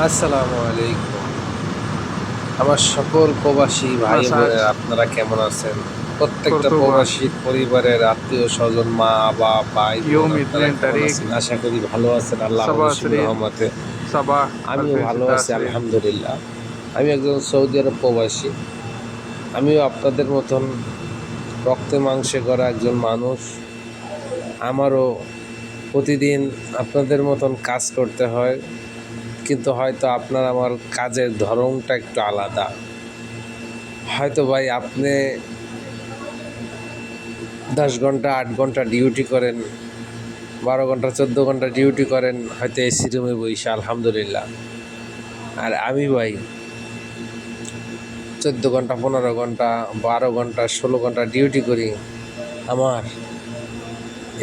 আসসালামু আলাইকুম। আমার সকল প্রবাসী ভাই massage বোনেরা আপনারা কেমন আছেন? প্রত্যেকটা Cordoba প্রবাসী পরিবারের আত্মীয় স্বজন মা বাপ ভাই বোন يوم আপনারা اثنين কেমন تاريخ আছেন? আশা করি ভালো আছেন আল্লাহর سبعة অসীম عشرين রহমতে। صباح আমিও ألفين ভালো ستة আছি وعشرين আলহামদুলিল্লাহ। আমি একজন সৌদি আরব প্রবাসী। আমিও আপনাদের মতন রক্তে মাংসে গড়া একজন মানুষ। আমারও প্রতিদিন আপনাদের মতন কাজ করতে হয়, কিন্তু হয়তো আপনার আমার কাজের ধরনটা একটু আলাদা। হয়তো ভাই আপনি 10 ঘন্টা 8 ঘন্টা ডিউটি করেন, 12 ঘন্টা 14 ঘন্টা ডিউটি করেন হয়তো এসি রুমে বইসা আলহামদুলিল্লাহ। আর আমি ভাই 14 ঘন্টা 15 ঘন্টা 12 ঘন্টা 16 ঘন্টা ডিউটি করি। আমার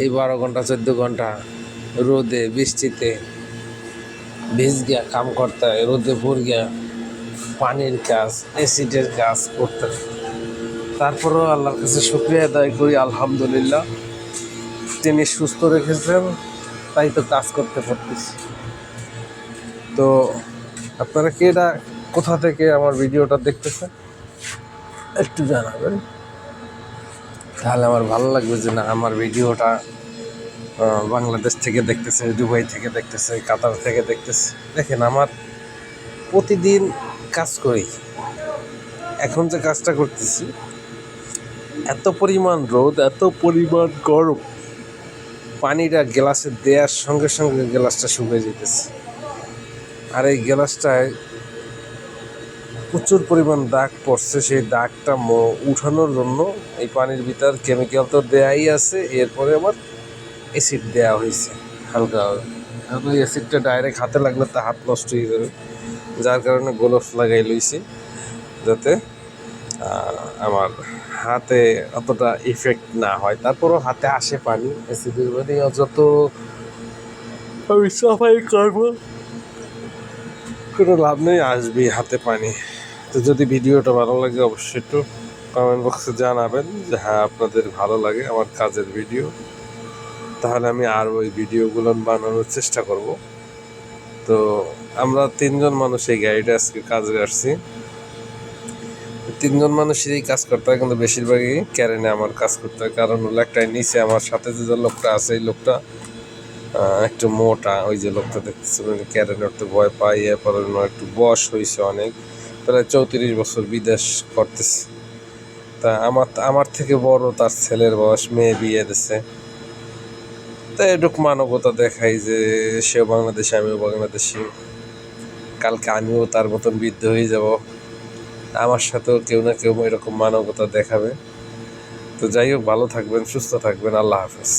এই 12 ঘন্টা 14 ঘন্টা রোদে বৃষ্টিতে ভিজ গিয়া কাম করতে হয়, রোদে ভোর গিয়া পানির কাজ এসিডের কাজ করতে হয়। তারপরেও আল্লাহর কাছে শুকরিয়া আদায় করি আলহামদুলিল্লাহ, তিনি সুস্থ রেখেছেন, তাই তো কাজ করতে পারতেছি। তো আপনারা কে কোথা থেকে আমার ভিডিওটা দেখতেছেন একটু জানাবেন, তাহলে আমার ভালো লাগবে যে না আমার ভিডিওটা বাংলাদেশ থেকে দেখতেছে, দুবাই থেকে দেখতেছে, কাতার থেকে দেখতেছে। দেখেন আমার প্রতিদিন কাজ করি, এখন যে কাজটা করতেছি এত পরিমাণ রোদ এত পরিমাণ গরম, পানিটা গ্লাসে দেওয়ার সঙ্গে সঙ্গে গ্লাসটা শুকিয়ে যেতেছে। আর এই গ্লাসটায় প্রচুর পরিমাণ দাগ পড়ছে, সেই দাগটা উঠানোর জন্য এই পানির ভিতর কেমিক্যাল তো দেয়াই আছে, এরপরে আবার অ্যাসিড দেওয়া হয়েছে হালকা। এখন ওই অ্যাসিডটা ডাইরেক্ট হাতে লাগলে তা হাত নষ্ট হয়ে যাবে, যার কারণে গ্লোভস লাগাই লইছি যাতে আমার হাতে অতটা ইফেক্ট না হয়। তারপরও হাতে আসে পানি, অ্যাসিডের পানি যত আমি সাফাই করবো কোনো লাভ নেই, আসবেই হাতে পানি। তো যদি ভিডিওটা ভালো লাগে অবশ্যই একটু কমেন্ট বক্সে জানাবেন যে হ্যাঁ আপনাদের ভালো লাগে আমার কাজের ভিডিও, তাহলে আমি আর ওই ভিডিওগুলো বানানোর চেষ্টা করব। তো আমরা 3জন মানুষ এই গাড়িটা আজকে কাজে আসছি, 3জন মানুষেরই কাজ করতে হয়, কিন্তু বেশিরভাগই ক্যারেনে আমার কাজ করতে হয়। কারণ হলো একটাই নিচে আমার সাথে যে লোকটা আছে এই লোকটা একটু মোটা, ওই যে লোকটা দেখতেছে ক্যারেনে উঠতে ভয় পাই, এরপরে একটু বয়স হয়েছে অনেক, প্রায় 34 বছর বিদেশ করতেছে। তা আমার থেকে বড় তার ছেলের বয়স, মেয়ে বিয়ে দিছে। তা এটুক মানবতা দেখাই যে সেও বাংলাদেশি আমিও বাংলাদেশি, কালকে আমিও তার মতন বৃদ্ধ হয়ে যাব, আমার সাথেও কেউ না কেউ এরকম মানবতা দেখাবে। তো যাই হোক, ভালো থাকবেন সুস্থ থাকবেন, আল্লাহ হাফেজ।